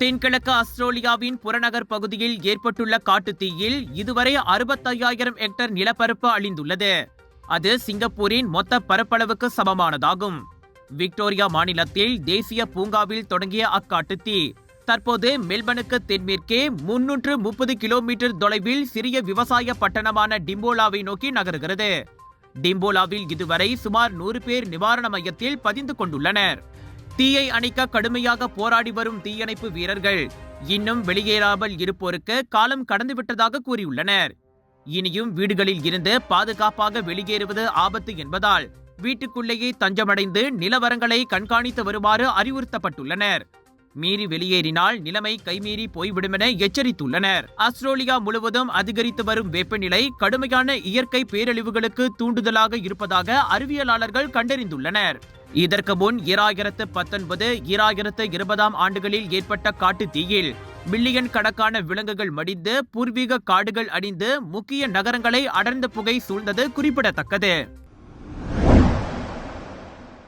தென்கிழக்கு ஆஸ்திரேலியாவின் புறநகர் பகுதியில் ஏற்பட்டுள்ள காட்டுத்தீயில் இதுவரை 65,000 ஹெக்டேர் நிலப்பரப்பு அழிந்துள்ளது. அது சிங்கப்பூரின் மொத்த பரப்பளவுக்கு சமமானதாகும். விக்டோரியா மாநிலத்தில் தேசிய பூங்காவில் தொடங்கிய அக்காட்டுத்தீ தற்போது மெல்பனுக்கு தென்மேற்கே 330 கிலோமீட்டர் தொலைவில் சிறிய விவசாய பட்டணமான டிம்போலாவை நோக்கி நகருகிறது. டிம்போலாவில் இதுவரை சுமார் 100 பேர் நிவாரண மையத்தில் பதிந்து கொண்டுள்ளனர். தீயை அணைக்க கடுமையாக போராடி வரும் தீயணைப்பு வீரர்கள் இன்னும் வெளியேறாமல் இருப்போருக்கு காலம் கடந்துவிட்டதாக கூறியுள்ளனர். இனியும் வீடுகளில் இருந்து பாதுகாப்பாக வெளியேறுவது ஆபத்து என்பதால் வீட்டுக்குள்ளேயே தஞ்சமடைந்து நிலவரங்களை கண்காணித்து வருமாறு அறிவுறுத்தப்பட்டுள்ளனர். மீறி வெளியேறினால் நிலைமை கைமீறி போய்விடும் என எச்சரித்துள்ளனர். ஆஸ்திரேலியா முழுவதும் அதிகரித்து வரும் வெப்பநிலை கடுமையான இயற்கை பேரழிவுகளுக்கு தூண்டுதலாக இருப்பதாக அறிவியலாளர்கள் கண்டறிந்துள்ளனர். இதற்கு முன் 2019-2020 ஆண்டுகளில் ஏற்பட்ட காட்டுத்தீயில் மில்லியன் கணக்கான விலங்குகள் மடிந்து பூர்வீக காடுகள் அழிந்து முக்கிய நகரங்களை அடர்ந்த புகை சூழ்ந்தது குறிப்பிடத்தக்கது.